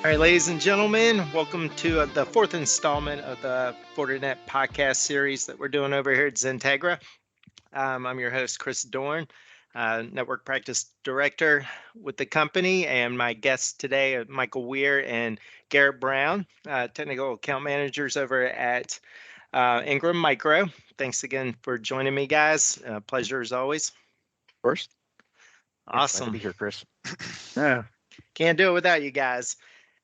All right, ladies and gentlemen, welcome to the fourth installment of the Fortinet podcast series that we're doing over here at XenTegra. I'm your host, Chris Dorn, Network Practice Director with the company, and my guests today are Michael Wier and Garrett Brown, Technical Account Managers over at Ingram Micro. Thanks again for joining me, guys. Pleasure as always. Of course. Yeah, glad to Awesome. be here, Chris. Yeah, can't do it without you guys.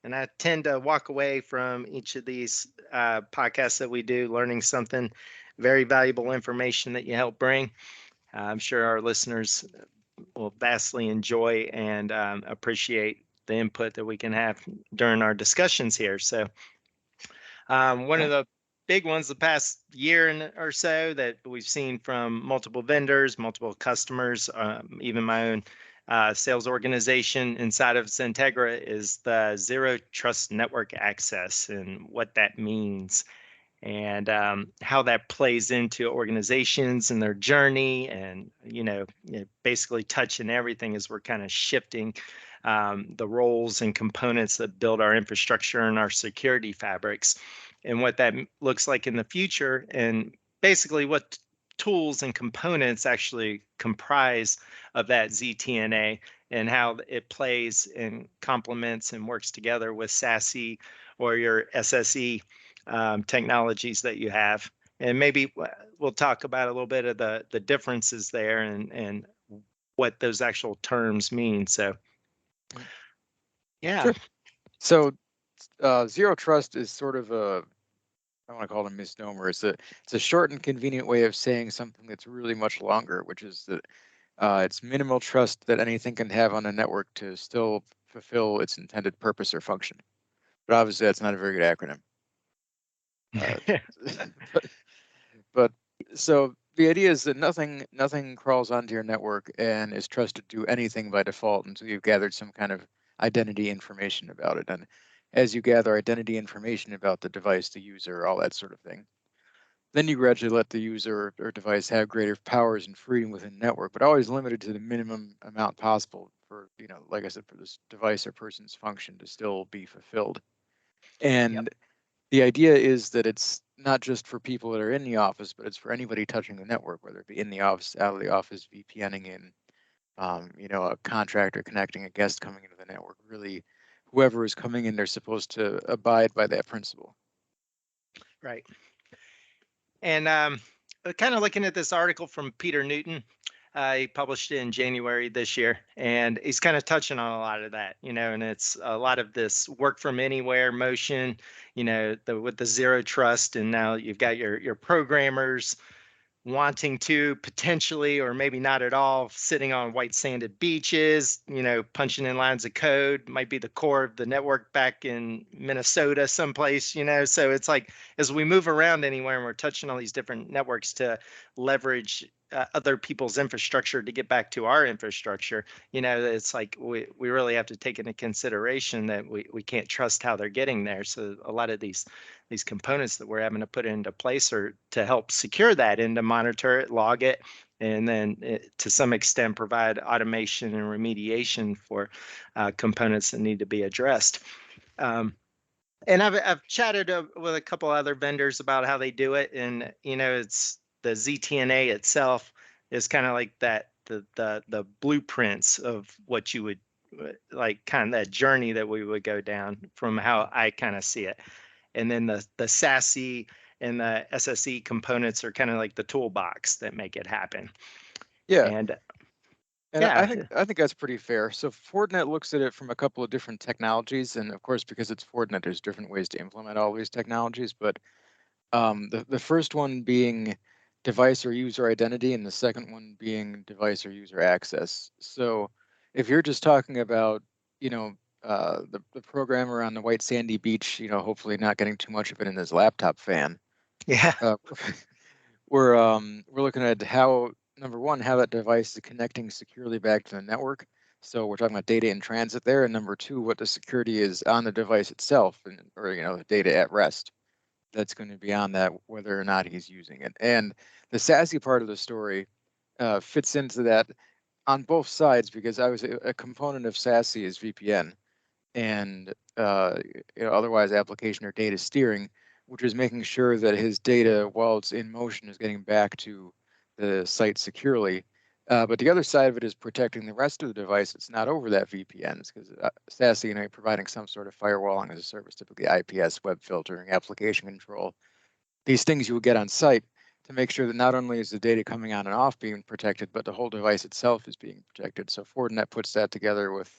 And I tend to walk away from each of these podcasts that we do learning something very valuable information that you help bring. I'm sure our listeners will vastly enjoy and appreciate the input that we can have during our discussions here. So, one of the big ones the past year or so that we've seen from multiple vendors, multiple customers, even my own sales organization inside of XenTegra is the zero trust network access and what that means and how that plays into organizations and their journey and basically touching everything as we're kind of shifting the roles and components that build our infrastructure and our security fabrics and what that looks like in the future and basically what tools and components actually comprise of that ZTNA and how it plays and complements and works together with SASE or your SSE technologies that you have. And maybe we'll talk about a little bit of the differences there and what those actual terms mean. So, yeah. Sure. So, zero trust is sort of I want to call it a misnomer. It's a short and convenient way of saying something that's really much longer, which is that it's minimal trust that anything can have on a network to still fulfill its intended purpose or function. But obviously, that's not a very good acronym. But, but so the idea is that nothing crawls onto your network and is trusted to do anything by default until you've gathered some kind of identity information about it. And as you gather identity information about the device, the user, all that sort of thing, then you gradually let the user or device have greater powers and freedom within the network, but always limited to the minimum amount possible for, like I said, for this device or person's function to still be fulfilled. And Yep. the idea is that it's not just for people that are in the office, but it's for anybody touching the network, whether it be in the office, out of the office, VPNing in, a contractor connecting a guest coming into the network. Really, whoever is coming in, they're supposed to abide by that principle. Right. And kind of looking at this article from Peter Newton, he published it in January this year, and he's kind of touching on a lot of that, and it's a lot of this work from anywhere motion, with the zero trust, and now you've got your programmers wanting to potentially or maybe not at all sitting on white sanded beaches, punching in lines of code might be the core of the network back in Minnesota someplace, so it's like as we move around anywhere and we're touching all these different networks to leverage other people's infrastructure to get back to our infrastructure, it's like we really have to take into consideration that we can't trust how they're getting there. So a lot of these components that we're having to put into place or to help secure that and to monitor it, log it, and then to some extent provide automation and remediation for components that need to be addressed. And I've chatted with a couple other vendors about how they do it, and it's the ZTNA itself is kind of like that the blueprints of what you would like kind of that journey that we would go down from how I kind of see it. And then the SASE and the SSE components are kind of like the toolbox that make it happen. Yeah. And And yeah, I think that's pretty fair. So Fortinet looks at it from a couple of different technologies, and of course, because it's Fortinet, there's different ways to implement all these technologies. But the first one being device or user identity, and the second one being device or user access. So if you're just talking about, the programmer on the white sandy beach, hopefully not getting too much of it in his laptop fan. yeah, Uh, we're looking at how, number one, how that device is connecting securely back to the network. So we're talking about data in transit there, and number two, what the security is on the device itself, or the data at rest that's going to be on that, whether or not he's using it. And the SASE part of the story fits into that on both sides, because I was a component of SASE is VPN. and otherwise application or data steering, which is making sure that his data, while it's in motion, is getting back to the site securely. But the other side of it is protecting the rest of the device that's not over that VPN, because SASE, providing some sort of firewalling as a service, typically IPS, web filtering, application control, these things you would get on site to make sure that not only is the data coming on and off being protected, but the whole device itself is being protected. So Fortinet puts that together with,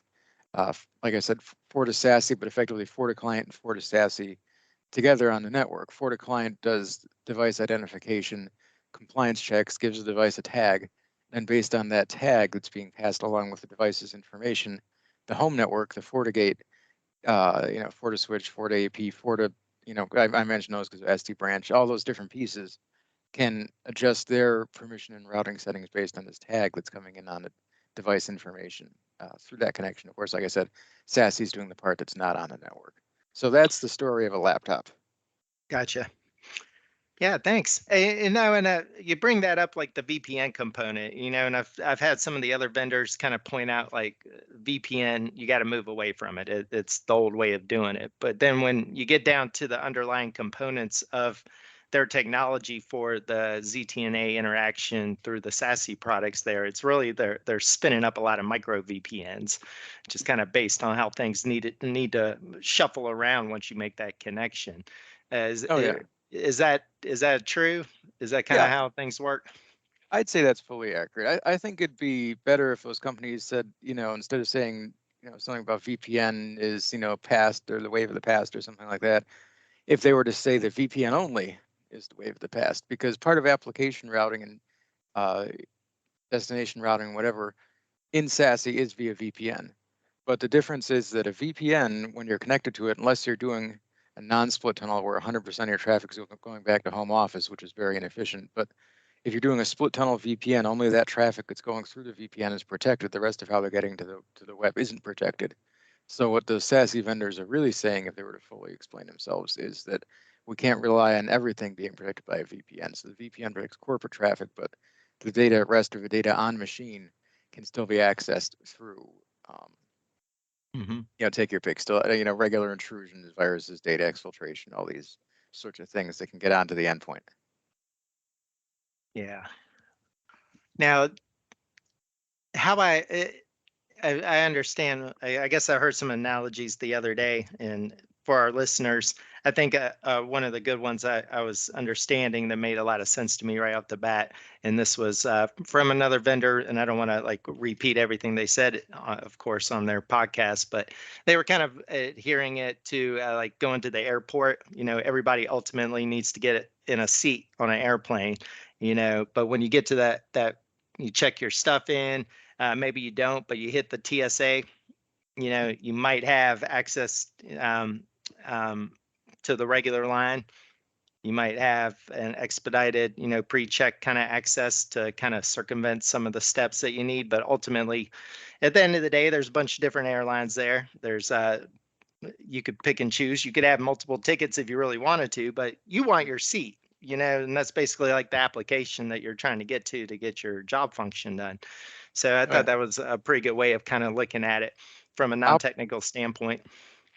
like I said, FortiSASE, but effectively FortiClient and FortiSASE together on the network. FortiClient does device identification, compliance checks, gives the device a tag, and based on that tag that's being passed along with the device's information, the home network, the FortiGate, FortiSwitch, FortiAP, Forti, I mentioned those because of SD branch, all those different pieces can adjust their permission and routing settings based on this tag that's coming in on the device information through that connection. Of course, like I said, SASE is doing the part that's not on the network. So that's the story of a laptop. Gotcha. Yeah, thanks. And you bring that up, like the VPN component, and I've had some of the other vendors kind of point out, like VPN, you got to move away from it. It's the old way of doing it. But then when you get down to the underlying components of their technology for the ZTNA interaction through the SASE products, it's really they're spinning up a lot of micro VPNs, just kind of based on how things need to shuffle around once you make that connection. Oh yeah. Is that true? Is that kind of Yeah, how things work? I'd say that's fully accurate. I think it'd be better if those companies said, instead of saying, something about VPN is, past or the wave of the past or something like that, if they were to say that VPN only is the wave of the past, because part of application routing and destination routing, whatever, in SASE is via VPN. But the difference is that a VPN, when you're connected to it, unless you're doing a non-split tunnel where 100% of your traffic is going back to home office, which is very inefficient. But if you're doing a split tunnel VPN, only that traffic that's going through the VPN is protected. The rest of how they're getting to the web isn't protected. So what the SASE vendors are really saying, if they were to fully explain themselves, is that we can't rely on everything being protected by a VPN. So the VPN protects corporate traffic, but the rest of the data on machine can still be accessed through, take your pick, still, regular intrusions, viruses, data exfiltration, all these sorts of things that can get onto the endpoint. Yeah. Now, how I understand. I guess I heard some analogies the other day, and for our listeners, I think one of the good ones I was understanding that made a lot of sense to me right off the bat, and this was from another vendor, and I don't want to like repeat everything they said, of course, on their podcast, but they were kind of adhering it to like going to the airport. Everybody ultimately needs to get it in a seat on an airplane, but when you get to that you check your stuff in. Maybe you don't, but you hit the TSA, you might have access um, to the regular line. You might have an expedited, pre-check kind of access to kind of circumvent some of the steps that you need. But ultimately, at the end of the day, there's a bunch of different airlines there. You could pick and choose. You could have multiple tickets if you really wanted to, but you want your seat, and that's basically like the application that you're trying to get your job function done. So I thought that was a pretty good way of kind of looking at it from a non-technical standpoint.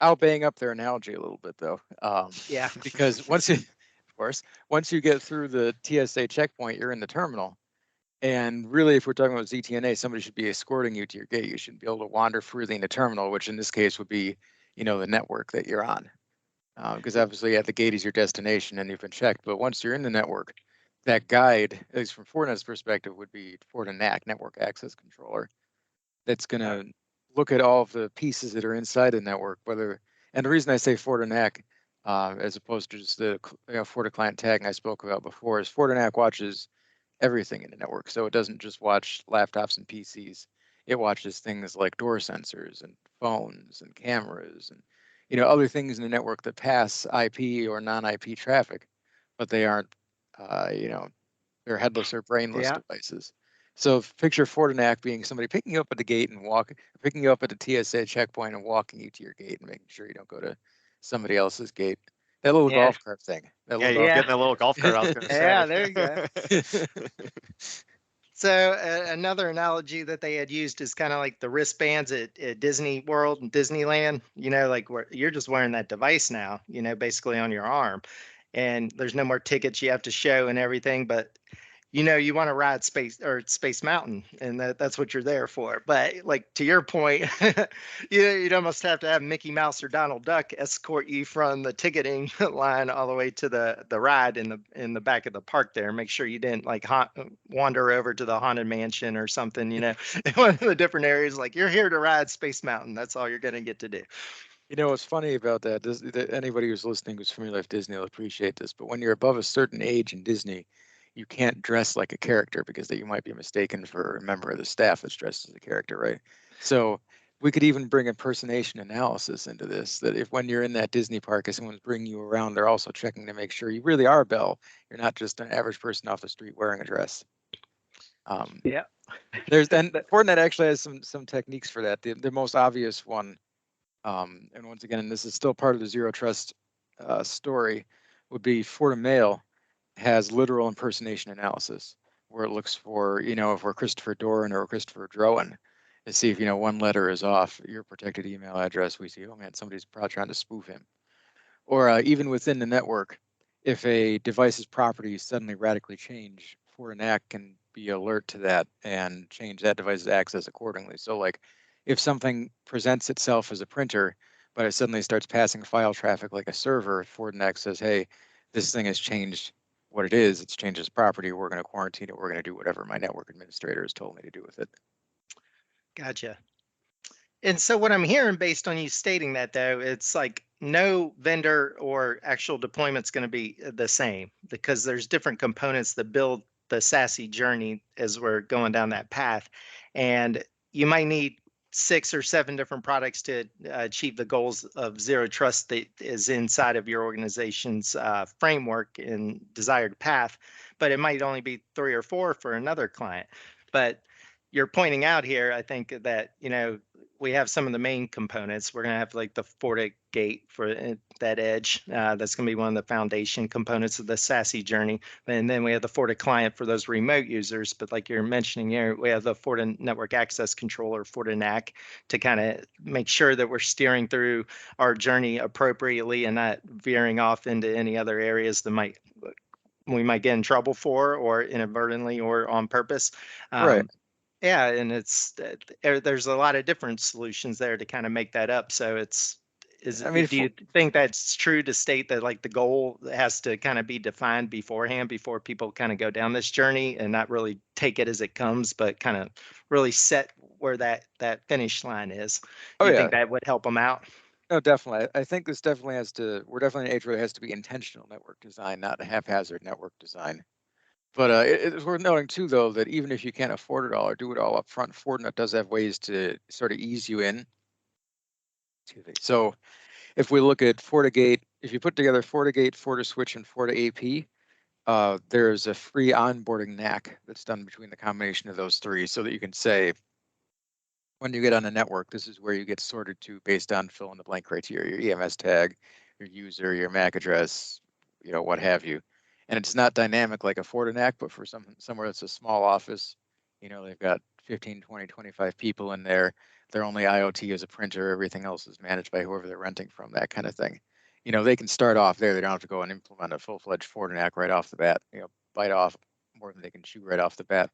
I'll bang up their analogy a little bit though. Yeah. Because once you get through the TSA checkpoint, you're in the terminal. And really, if we're talking about ZTNA, somebody should be escorting you to your gate. You shouldn't be able to wander freely in the terminal, which in this case would be, the network that you're on. Because obviously at the gate is your destination and you've been checked. But once you're in the network, that guide, at least from Fortinet's perspective, would be FortiNAC, Network Access Controller, that's going to look at all of the pieces that are inside the network, and the reason I say FortiNAC as opposed to just the FortiClient tagging I spoke about before is FortiNAC watches everything in the network. So it doesn't just watch laptops and PCs. It watches things like door sensors and phones and cameras and other things in the network that pass IP or non-IP traffic, but they aren't they're headless or brainless devices. So picture Fortinac being somebody picking you up at the gate and picking you up at the TSA checkpoint and walking you to your gate and making sure you don't go to somebody else's gate. That little golf cart thing. Getting that little golf cart. I was going to say. Yeah, there you go. So another analogy that they had used is kind of like the wristbands at Disney World and Disneyland. Like where you're just wearing that device now. Basically on your arm, and there's no more tickets you have to show and everything. But you want to ride Space Mountain, and that's what you're there for. But like to your point, you'd almost have to have Mickey Mouse or Donald Duck escort you from the ticketing line all the way to the ride in the back of the park there. Make sure you didn't like wander over to the Haunted Mansion or something. In one of the different areas. Like you're here to ride Space Mountain. That's all you're gonna get to do. What's funny about that is that anybody who's listening who's familiar with Disney will appreciate this, but when you're above a certain age in Disney, you can't dress like a character because that you might be mistaken for a member of the staff that's dressed as a character, right? So we could even bring impersonation analysis into this, that if when you're in that Disney park and someone's bringing you around, they're also checking to make sure you really are Belle. You're not just an average person off the street wearing a dress. Yeah. And Fortinet actually has some techniques for that. The most obvious one, and once again, and this is still part of the Zero Trust story, would be FortiMail has literal impersonation analysis, where it looks for, if we're Christopher Doran or Christopher Drowan, to see if, one letter is off your protected email address. We see, oh man, somebody's probably trying to spoof him. Or even within the network, if a device's properties suddenly radically change, Fortinet can be alert to that and change that device's access accordingly. So like if something presents itself as a printer, but it suddenly starts passing file traffic like a server, Fortinet says, hey, this thing has changed what it is. It's changed its property. We're going to quarantine it. We're going to do whatever my network administrator has told me to do with it. Gotcha. And so what I'm hearing based on you stating that though, it's like no vendor or actual deployment's going to be the same because there's different components that build the SASE journey as we're going down that path. And you might need 6 or 7 different products to achieve the goals of zero trust that is inside of your organization's framework and desired path. But it might only be 3 or 4 for another client. But you're pointing out here, I think that, we have some of the main components. We're going to have like the FortiGate for that edge. That's going to be one of the foundation components of the SASE journey. And then we have the FortiClient for those remote users. But like you're mentioning here, we have the Forti Network Access Controller, FortiNAC, to kind of make sure that we're steering through our journey appropriately and not veering off into any other areas that we might get in trouble for, or inadvertently or on purpose. Right. Yeah, and there's a lot of different solutions there to kind of make that up. So I mean, do you think that's true to state that like the goal has to kind of be defined beforehand before people kind of go down this journey and not really take it as it comes, but kind of really set where that finish line is? oh You yeah, think that would help them out? no, definitely. I think this definitely we're definitely in an age where it has to be intentional network design, not a haphazard network design. But it's worth noting too, though, that even if you can't afford it all or do it all up front, Fortinet does have ways to sort of ease you in. Excuse me. So if we look at FortiGate, if you put together FortiGate, FortiSwitch, and FortiAP, there's a free onboarding NAC that's done between the combination of those three, so that you can say, when you get on a network, this is where you get sorted to based on fill in the blank criteria, your EMS tag, your user, your MAC address, what have you. And it's not dynamic like a Fortinet, but for somewhere that's a small office, they've got 15, 20, 25 people in there. Their only IoT is a printer. Everything else is managed by whoever they're renting from, that kind of thing. They can start off there. They don't have to go and implement a full-fledged Fortinet right off the bat, bite off more than they can chew right off the bat.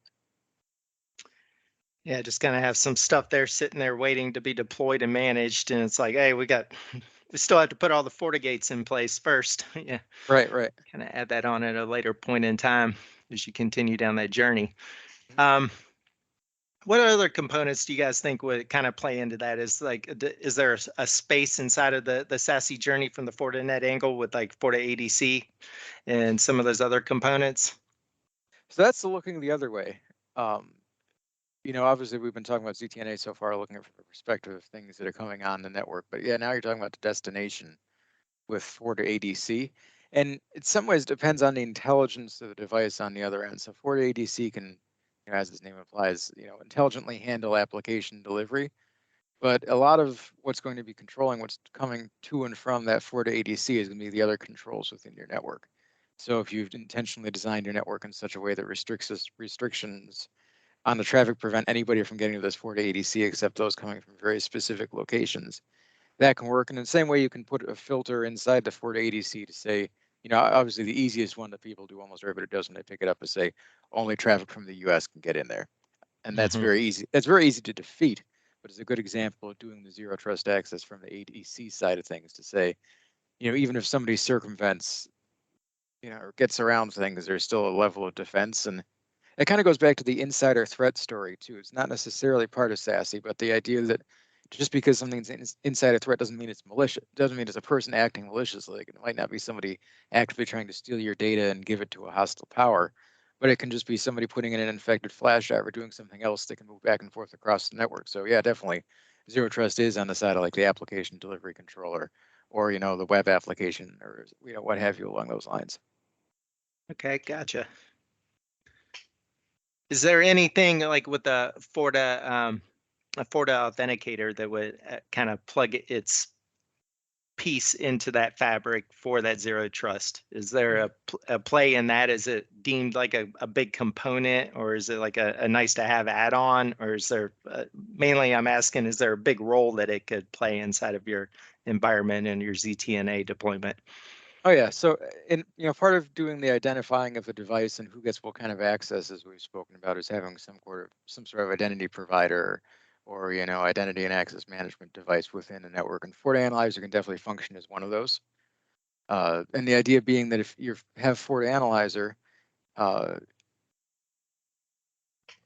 Yeah, just kind of have some stuff there sitting there waiting to be deployed and managed. And it's like, hey, we still have to put all the FortiGates in place first. Yeah. Right. Kind of add that on at a later point in time as you continue down that journey. Mhm. What other components do you guys think would kind of play into that? Is there a space inside of the SASE journey from the Fortinet angle with like FortiADC and some of those other components? So that's looking the other way. Obviously we've been talking about ZTNA so far, looking at from the perspective of things that are coming on the network. But yeah, now you're talking about the destination with FortiADC. And in some ways, it depends on the intelligence of the device on the other end. So FortiADC can, as its name implies, intelligently handle application delivery. But a lot of what's going to be controlling what's coming to and from that FortiADC is going to be the other controls within your network. So if you've intentionally designed your network in such a way that restrictions on the traffic prevent anybody from getting to this FortiADC ADC except those coming from very specific locations. That can work. And in the same way, you can put a filter inside the FortiADC ADC to say, obviously the easiest one that people do, almost everybody does when they pick it up, is say only traffic from the US can get in there. And that's very easy. That's very easy to defeat, but it's a good example of doing the zero trust access from the ADC side of things to say, even if somebody circumvents, or gets around things, there's still a level of defense. And it kind of goes back to the insider threat story too. It's not necessarily part of SASE, but the idea that just because something's insider threat doesn't mean it's malicious. It doesn't mean it's a person acting maliciously. It might not be somebody actively trying to steal your data and give it to a hostile power, but it can just be somebody putting in an infected flash drive or doing something else that can move back and forth across the network. So yeah, definitely, zero trust is on the side of like the application delivery controller, or the web application, or what have you along those lines. Okay, gotcha. Is there anything like with the a Forta authenticator that would kind of plug its piece into that fabric for that zero trust? Is there a play in that? Is it deemed like a big component, or is it like a nice to have add-on, or is there mainly I'm asking, is there a big role that it could play inside of your environment and your ZTNA deployment? Oh yeah, so part of doing the identifying of a device and who gets what kind of access, as we've spoken about, is having some sort of identity provider or identity and access management device within a network. And FortiAnalyzer can definitely function as one of those. And the idea being that if you have FortiAnalyzer, well,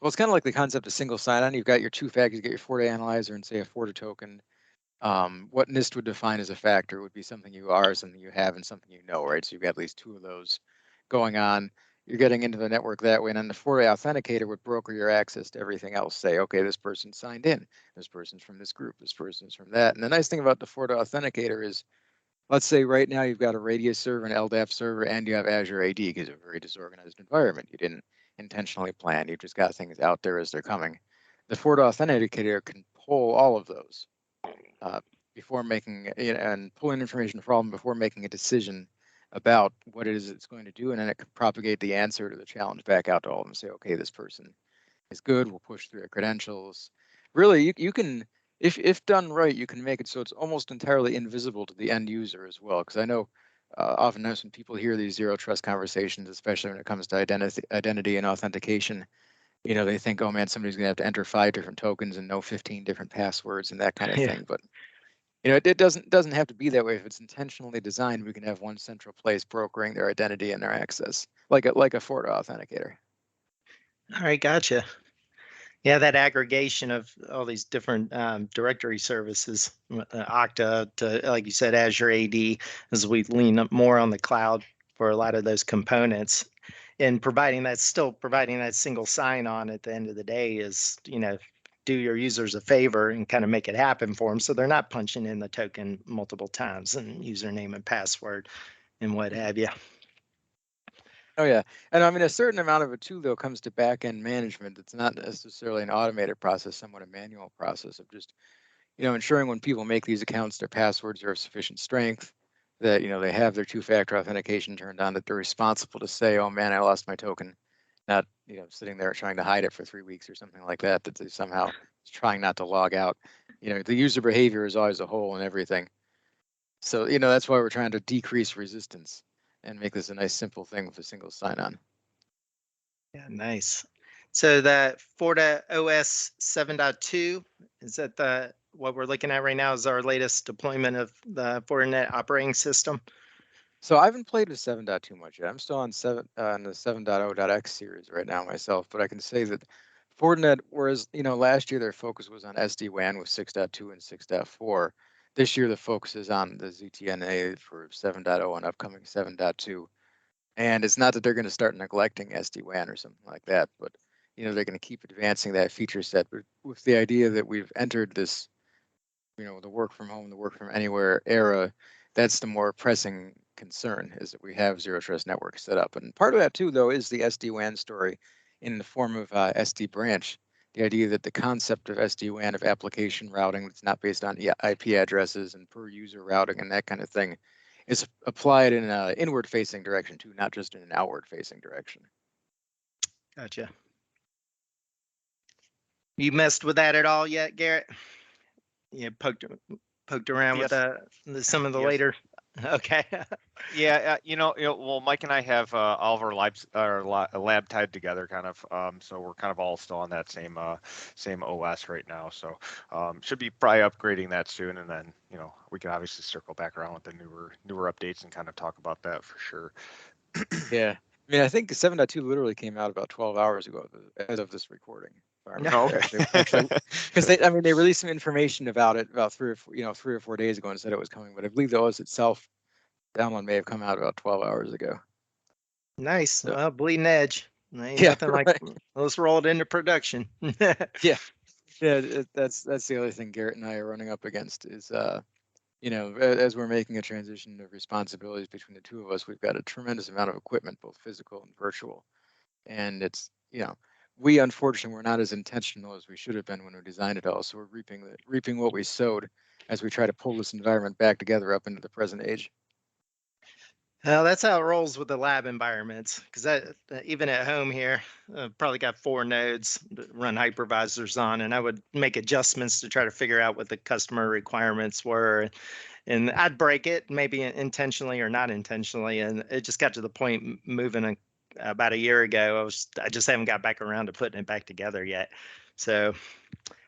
it's kind of like the concept of single sign-on. You've got your two factors, you get your FortiAnalyzer and say a Forti token. What NIST would define as a factor would be something you are, something you have, and something right? So you've got at least two of those going on. You're getting into the network that way, and then the Forti authenticator would broker your access to everything else. Say, okay, this person signed in, this person's from this group, this person's from that. And the nice thing about the Forti authenticator is, let's say right now you've got a Radius server, an LDAP server, and you have Azure AD, because it's a very disorganized environment. You didn't intentionally plan. You just got things out there as they're coming. The Forti authenticator can pull all of those. Before making and pulling information from before making a decision about what it is it's going to do, and then it can propagate the answer to the challenge back out to all of them and say, okay, this person is good, we'll push through their credentials. Really, you can, if done right, you can make it so it's almost entirely invisible to the end user as well. Because I know oftentimes when people hear these zero trust conversations, especially when it comes to identity and authentication, they think, oh man, somebody's gonna have to enter 5 different tokens and know 15 different passwords and that kind of thing. But it doesn't have to be that way. If it's intentionally designed, we can have one central place brokering their identity and their access, like a Forti authenticator. All right, gotcha. Yeah, that aggregation of all these different directory services, Okta to, like you said, Azure AD, as we lean up more on the cloud for a lot of those components, and providing that single sign-on at the end of the day is, do your users a favor and kind of make it happen for them, so they're not punching in the token multiple times and username and password and what have you. Oh yeah, and I mean a certain amount of it too, though, comes to back-end management. It's not necessarily an automated process, somewhat a manual process of just, ensuring when people make these accounts, their passwords are of sufficient strength, that they have their two-factor authentication turned on, that they're responsible to say, oh man, I lost my token, not sitting there trying to hide it for 3 weeks or something like that. That they somehow trying not to log out. The user behavior is always a hole in everything. So that's why we're trying to decrease resistance and make this a nice simple thing with a single sign-on. Yeah, nice. So the Forta OS 7.2, is that what we're looking at right now is our latest deployment of the Fortinet operating system? So I haven't played with 7.2 much yet. I'm still on the 7.0.x series right now myself, but I can say that Fortinet, whereas last year their focus was on SD-WAN with 6.2 and 6.4, this year the focus is on the ZTNA for 7.0 and upcoming 7.2. And it's not that they're going to start neglecting SD-WAN or something like that, but they're going to keep advancing that feature set. But with the idea that we've entered this, the work from home, the work from anywhere era, that's the more pressing concern, is that we have zero trust networks set up. And part of that too, though, is the SD-WAN story in the form of SD branch. The idea that the concept of SD-WAN, of application routing that's not based on IP addresses and per user routing and that kind of thing, is applied in an inward facing direction too, not just in an outward facing direction. Gotcha. You messed with that at all yet, Garrett? You poked around with Yes. some of the Yes. later. Okay. Yeah, well, Mike and I have all of our labs, lab tied together, kind of. So we're kind of all still on that same OS right now. So should be probably upgrading that soon, and then we can obviously circle back around with the newer updates and kind of talk about that for sure. Yeah. I mean, I think 7.2 literally came out about 12 hours ago as of this recording. No. Okay. Actually, because they released some information about it about 3 or 4 days ago and said it was coming, but I believe the OS itself download may have come out about 12 hours ago. Nice. So, Well, bleeding edge. Ain't yeah, nothing like. right. Let's roll it into production. Yeah, that's the other thing Garrett and I are running up against is as we're making a transition of responsibilities between the two of us, we've got a tremendous amount of equipment, both physical and virtual, and it's we unfortunately were not as intentional as we should have been when we designed it all. So we're reaping what we sowed as we try to pull this environment back together up into the present age. Well, that's how it rolls with the lab environments. Because even at home here, probably got 4 nodes that run hypervisors on, and I would make adjustments to try to figure out what the customer requirements were, and I'd break it, maybe intentionally or not intentionally, and it just got to the point moving about a year ago. I just haven't got back around to putting it back together yet. So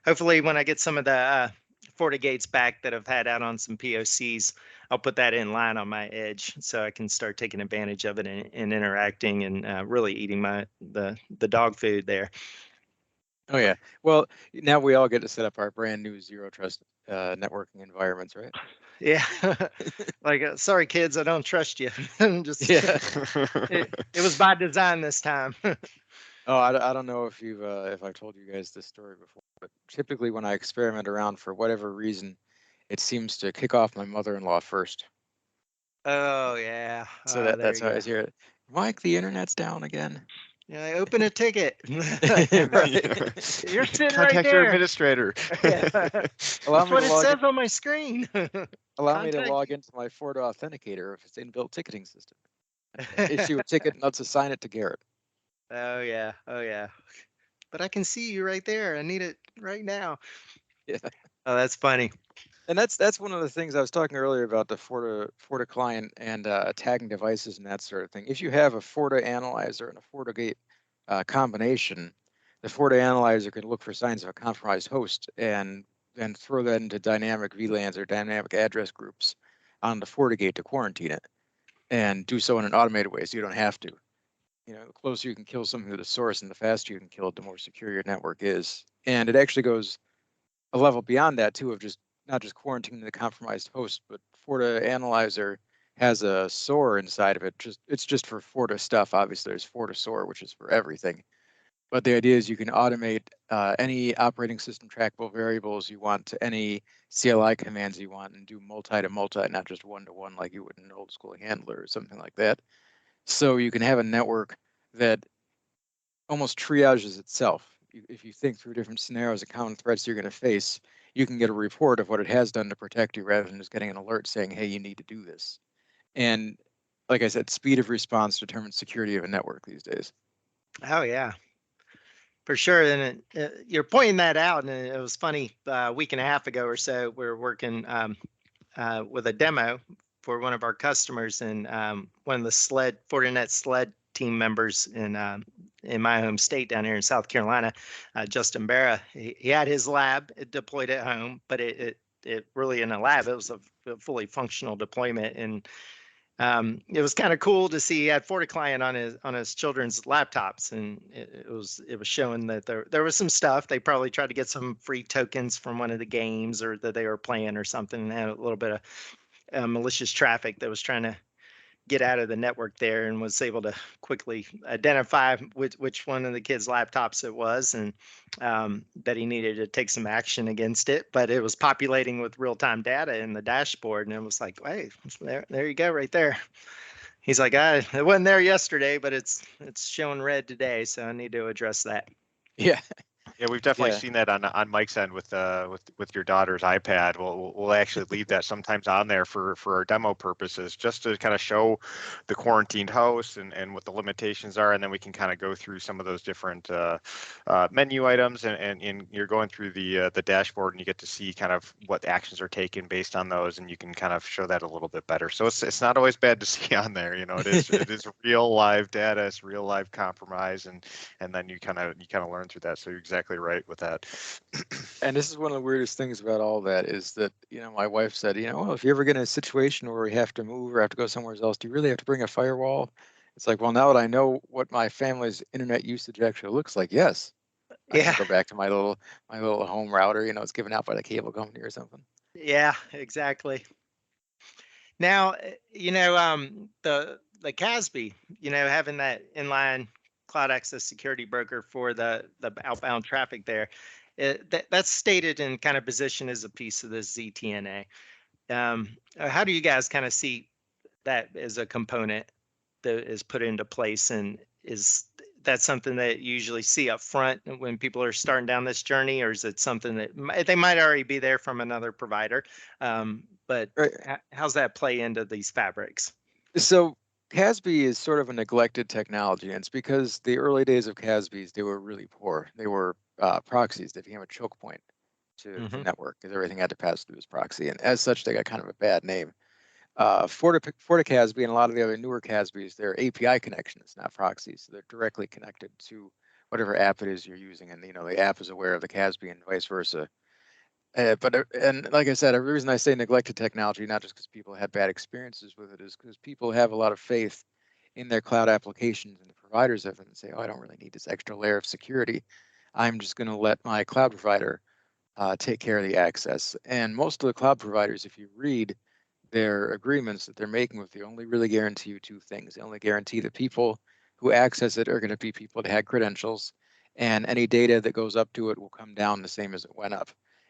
hopefully, when I get some of the FortiGates back that I've had out on some POCs, I'll put that in line on my edge so I can start taking advantage of it and interacting and really eating the dog food there. Oh yeah. Well, now we all get to set up our brand new zero trust networking environments, right? Yeah. Like, sorry, kids, I don't trust you. Just Yeah. it was by design this time. Oh, I don't know if I've told you guys this story before, but typically when I experiment around for whatever reason, it seems to kick off my mother-in-law first. Oh yeah. So There that's you how go. I hear it. Mike, the internet's down again. Yeah, I open a ticket. Right. You're sitting right Contact your there. administrator. Yeah. Allow That's me what to it log says in, on my screen. allow me to Contact- log into my Forta Authenticator with its inbuilt ticketing system. Issue a ticket and let's assign it to Garrett. Oh yeah. Oh yeah. But I can see you right there. I need it right now. Yeah. Oh, that's funny. And that's one of the things I was talking earlier about the Forta client and tagging devices and that sort of thing. If you have a Forta analyzer and a FortiGate combination, the Forta analyzer can look for signs of a compromised host and then throw that into dynamic VLANs or dynamic address groups on the FortiGate to quarantine it, and do so in an automated way, so you don't have to. The closer you can kill something to the source and the faster you can kill it, the more secure your network is. And it actually goes a level beyond that too, of just not just quarantining the compromised host, but Forta Analyzer has a SOAR inside of it. It's just for Forta stuff. Obviously, there's Forta SOAR, which is for everything. But the idea is you can automate any operating system trackable variables you want to any CLI commands you want and do multi to multi, not just one to one like you would in an old school handler or something like that. So you can have a network that almost triages itself. If you think through different scenarios and common threats you're going to face, you can get a report of what it has done to protect you rather than just getting an alert saying, hey, you need to do this. And like I said, speed of response determines security of a network these days. Oh yeah. For sure. And you're pointing that out, and it was funny. A week and a half ago or so, we were working with a demo for one of our customers, and one of the Fortinet sled team members in my home state down here in South Carolina, Justin Barra. He had his lab deployed at home, but it really in a lab, it was a fully functional deployment, and it was kind of cool to see he had FortiClient on his children's laptops, and it was showing that there was some stuff. They probably tried to get some free tokens from one of the games or that they were playing or something, and had a little bit of malicious traffic that was trying to get out of the network there, and was able to quickly identify which one of the kids' laptops it was, and that he needed to take some action against it. But it was populating with real-time data in the dashboard, and it was like, hey, there you go, right there. He's like, it wasn't there yesterday, but it's showing red today, so I need to address that. Yeah. Yeah, we've definitely Yeah. seen that on Mike's end with your daughter's iPad. We'll actually leave that sometimes on there for our demo purposes, just to kind of show the quarantined host and what the limitations are, and then we can kind of go through some of those different menu items, and you're going through the dashboard, and you get to see kind of what actions are taken based on those, and you can kind of show that a little bit better. So it's not always bad to see on there. You know, it is real live data, it's real live compromise, and then you kind of learn through that. So you're exactly right with that. And this is one of the weirdest things about all that is that, my wife said, well, if you ever get in a situation where we have to move or have to go somewhere else, do you really have to bring a firewall? It's like, well, now that I know what my family's internet usage actually looks like, yes, I can Yeah. go back to my little home router. It's given out by the cable company or something. Yeah, exactly. Now, the CASB, having that inline cloud access security broker for the outbound traffic there, that's stated in kind of position as a piece of the ZTNA. How do you guys kind of see that as a component that is put into place, and is that something that you usually see up front when people are starting down this journey, or is it something that they might already be there from another provider? But Right. how's that play into these fabrics? So CASB is sort of a neglected technology, and it's because the early days of CASBs, they were really poor. They were proxies that became a choke point to the network because everything had to pass through this proxy. And as such, they got kind of a bad name. FortiCASB and a lot of the other newer CASBs, they're API connections, not proxies. So they're directly connected to whatever app it is you're using. And, the app is aware of the CASB and vice versa. And like I said, the reason I say neglected technology, not just because people had bad experiences with it, is because people have a lot of faith in their cloud applications and the providers of them and say, oh, I don't really need this extra layer of security. I'm just going to let my cloud provider take care of the access. And most of the cloud providers, if you read their agreements that they're making with you, only really guarantee you two things. They only guarantee the people who access it are going to be people that had credentials, and any data that goes up to it will come down the same as it went up.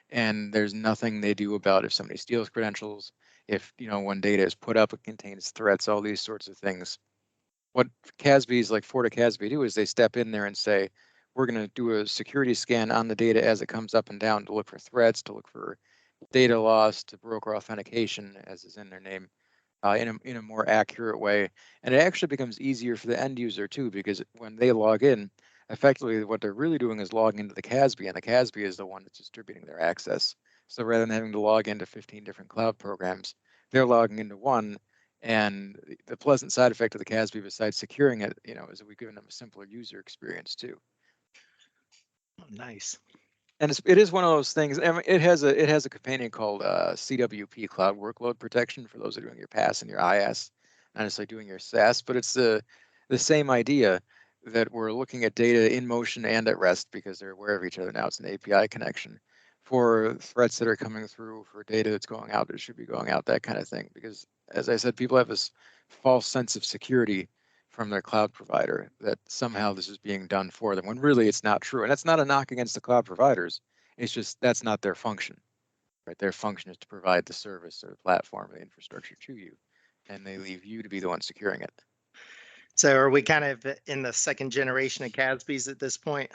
And there's nothing they do about if somebody steals credentials, if when data is put up, it contains threats, all these sorts of things. What CASBs like FortiCASB do is they step in there and say, we're going to do a security scan on the data as it comes up and down to look for threats, to look for data loss, to broker authentication, as is in their name, in a more accurate way. And it actually becomes easier for the end user too, because when they log in, effectively what they're really doing is logging into the CASB, and the CASB is the one that's distributing their access. So rather than having to log into 15 different cloud programs, they're logging into one. And the pleasant side effect of the CASB, besides securing it, is that we've given them a simpler user experience too. Nice. And it is one of those things. I mean, it has a companion called CWP, Cloud Workload Protection, for those who are doing your PaaS and your IaaS, not necessarily doing your SaaS. But it's the same idea that we're looking at data in motion and at rest because they're aware of each other now. It's an API connection for threats that are coming through, for data that's going out that should be going out, that kind of thing. Because as I said, people have this false sense of security from their cloud provider that somehow this is being done for them, when really it's not true. And that's not a knock against the cloud providers. It's just that's not their function, right? Their function is to provide the service or the platform, the infrastructure to you, and they leave you to be the one securing it. So are we kind of in the second generation of CASBs at this point?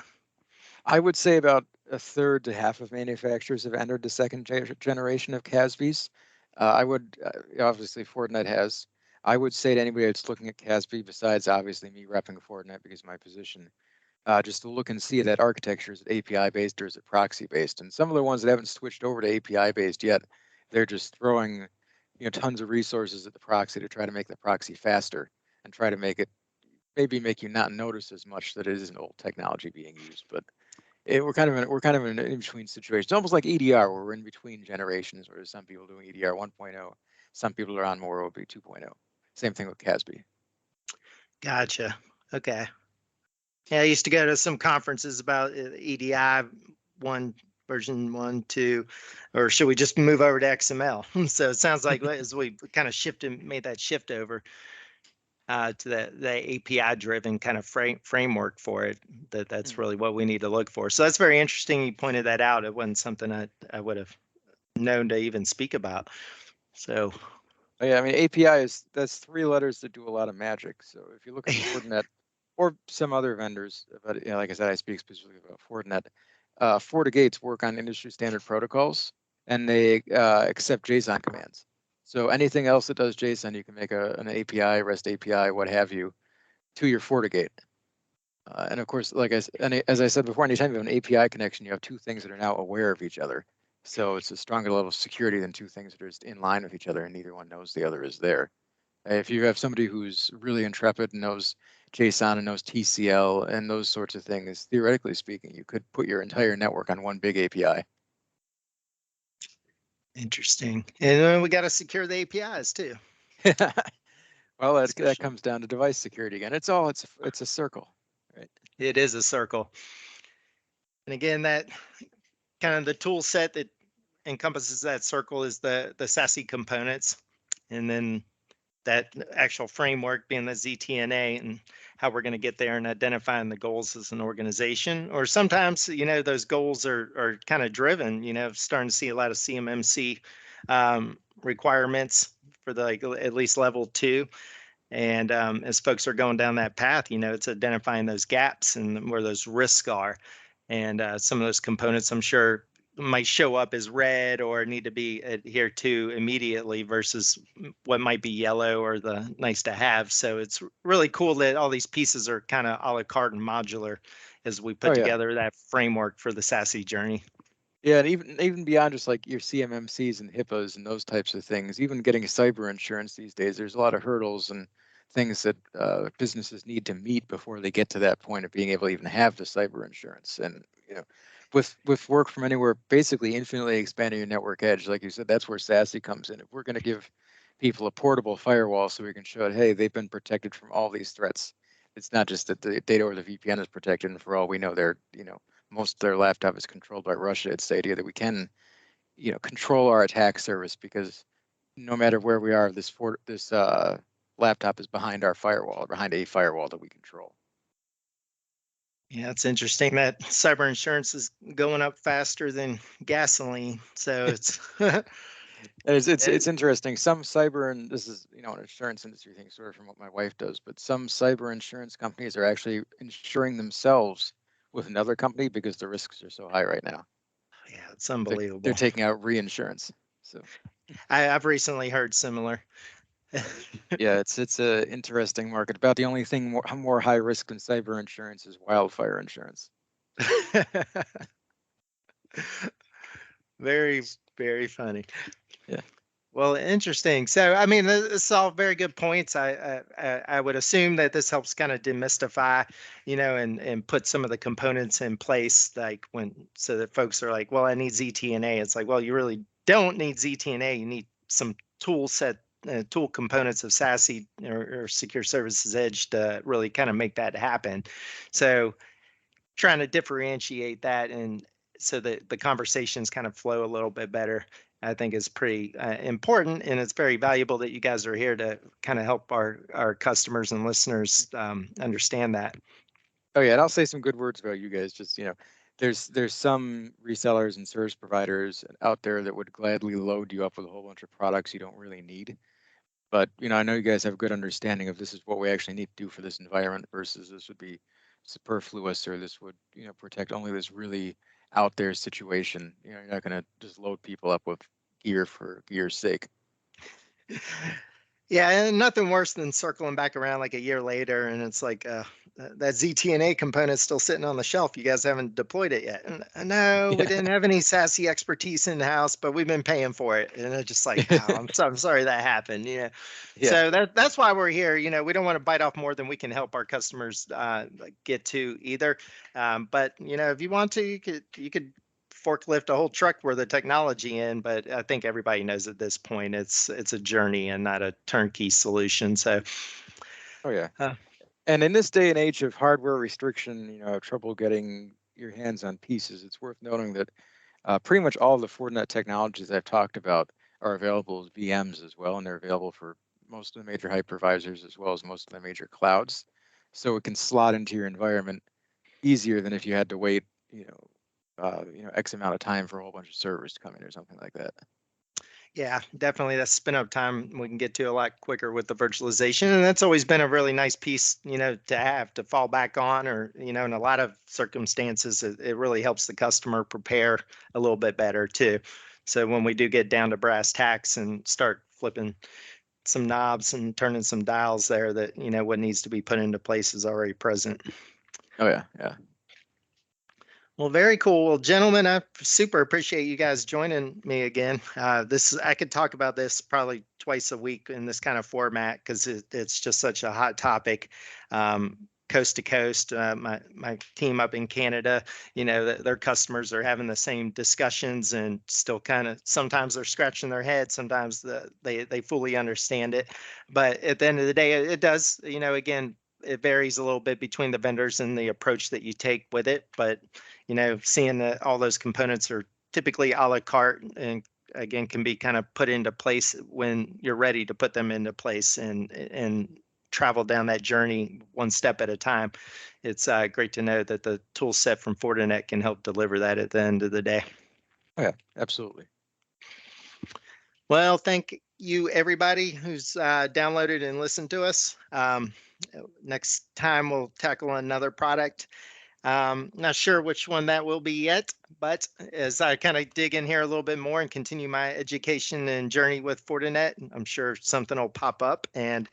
I would say about a third to half of manufacturers have entered the second generation of CASBs. I would obviously Fortinet has. I would say to anybody that's looking at CASB, besides obviously me repping Fortinet because of my position, just to look and see that architecture, is it API based or is it proxy based? And some of the ones that haven't switched over to API based yet, they're just throwing tons of resources at the proxy to try to make the proxy faster and try to make it make you not notice as much that it is an old technology being used. But we're kind of in an in-between situation. It's almost like EDR, where we're in between generations, where some people doing EDR 1.0, some people are on more OB 2.0. Same thing with CASB. Gotcha. Okay. Yeah, I used to go to some conferences about EDI version 1, 2, or should we just move over to XML? So it sounds like as we kind of made that shift over to the API driven kind of framework for it, that's really what we need to look for. So that's very interesting. You pointed that out. It wasn't something I would have known to even speak about. So Yeah, I mean, API that's three letters that do a lot of magic. So if you look at Fortinet or some other vendors, but like I said, I speak specifically about Fortinet. FortiGates work on industry standard protocols, and they accept JSON commands. So anything else that does JSON, you can make an API, REST API, what have you, to your FortiGate. And of course, as I said before, anytime you have an API connection, you have two things that are now aware of each other. So it's a stronger level of security than two things that are just in line with each other and neither one knows the other is there. If you have somebody who's really intrepid and knows JSON and knows TCL and those sorts of things, theoretically speaking, you could put your entire network on one big API. Interesting. And then we got to secure the APIs too. Well, that comes down to device security again. It's a circle, right? It is a circle. And again, that kind of the tool set that encompasses that circle is the SASE components, and then that actual framework being the ZTNA, and how we're going to get there and identifying the goals as an organization. Or sometimes, those goals are kind of driven, starting to see a lot of CMMC requirements for the at least level 2. And as folks are going down that path, it's identifying those gaps and where those risks are. And some of those components, I'm sure, might show up as red or need to be adhered to immediately versus what might be yellow or the nice to have. So it's really cool that all these pieces are kind of a la carte and modular as we put together that framework for the SASE journey. Yeah, and even beyond just like your CMMCs and HIPAAs and those types of things, even getting cyber insurance these days, there's a lot of hurdles and things that businesses need to meet before they get to that point of being able to even have the cyber insurance. And with work from anywhere, basically infinitely expanding your network edge, like you said, that's where SASE comes in. If we're going to give people a portable firewall so we can show it, hey, they've been protected from all these threats. It's not just that the data over the VPN is protected, and for all we know, they're most of their laptop is controlled by Russia. It's the idea that we can, control our attack service, because no matter where we are, this laptop is behind our firewall, behind a firewall that we control. Yeah, it's interesting that cyber insurance is going up faster than gasoline. So it's it's interesting. Some cyber, and this is an insurance industry thing, sort of from what my wife does, but some cyber insurance companies are actually insuring themselves with another company because the risks are so high right now. Yeah, it's unbelievable. They're taking out reinsurance. So I've recently heard similar. Yeah, it's a interesting market. About the only thing more high risk than cyber insurance is wildfire insurance. Very, very funny. Yeah. Well, interesting. So, I mean, this is all very good points. I would assume that this helps kind of demystify, and put some of the components in place, so that folks are like, well, I need ZTNA. It's like, well, you really don't need ZTNA. You need some tool components of SASE or Secure Services Edge to really kind of make that happen. So, trying to differentiate that, and so that the conversations kind of flow a little bit better, I think is pretty important, and it's very valuable that you guys are here to kind of help our customers and listeners understand that. Oh yeah, and I'll say some good words about you guys. Just there's some resellers and service providers out there that would gladly load you up with a whole bunch of products you don't really need. But I know you guys have a good understanding of this is what we actually need to do for this environment versus this would be superfluous, or this would protect only this really out there situation. You're not going to just load people up with gear for gear's sake. Yeah, and nothing worse than circling back around like a year later, and it's like that ZTNA component is still sitting on the shelf. You guys haven't deployed it yet. And no, we didn't have any SASE expertise in house, but we've been paying for it. And it's just like, oh, I'm sorry that happened. Yeah. So that's why we're here. We don't want to bite off more than we can help our customers get to either. But if you want to, you could forklift a whole truck worth of technology in, but I think everybody knows at this point it's a journey and not a turnkey solution. So, oh yeah, and in this day and age of hardware restriction, trouble getting your hands on pieces, it's worth noting that pretty much all the Fortinet technologies I've talked about are available as VMs as well, and they're available for most of the major hypervisors as well as most of the major clouds. So it can slot into your environment easier than if you had to wait, X amount of time for a whole bunch of servers to come in or something like that. Yeah, definitely. That spin up time we can get to a lot quicker with the virtualization. And that's always been a really nice piece, to have to fall back on, or, in a lot of circumstances, it really helps the customer prepare a little bit better too. So when we do get down to brass tacks and start flipping some knobs and turning some dials there, that, what needs to be put into place is already present. Oh yeah, yeah. Well, very cool. Well, gentlemen, I super appreciate you guys joining me again. I could talk about this probably twice a week in this kind of format because it's just such a hot topic, coast to coast. My team up in Canada, their customers are having the same discussions and still kind of sometimes they're scratching their head, sometimes they fully understand it, but at the end of the day, it does. Again, it varies a little bit between the vendors and the approach that you take with it, but seeing that all those components are typically a la carte and again can be kind of put into place when you're ready to put them into place and travel down that journey one step at a time. It's great to know that the tool set from Fortinet can help deliver that at the end of the day. Oh yeah, absolutely. Well, thank you everybody who's downloaded and listened to us. Next time we'll tackle another product. Not sure which one that will be yet, but as I kind of dig in here a little bit more and continue my education and journey with Fortinet, I'm sure something will pop up. And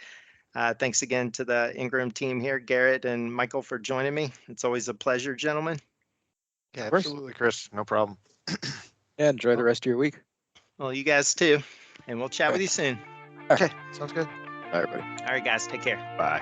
thanks again to the Ingram team here, Garrett and Michael, for joining me. It's always a pleasure, gentlemen. Yeah, Of course. absolutely, Chris. No problem. Yeah, enjoy the rest of your week. Well, you guys too. And we'll chat with you soon. Okay, sounds good. Bye, everybody. All right, guys, take care. Bye.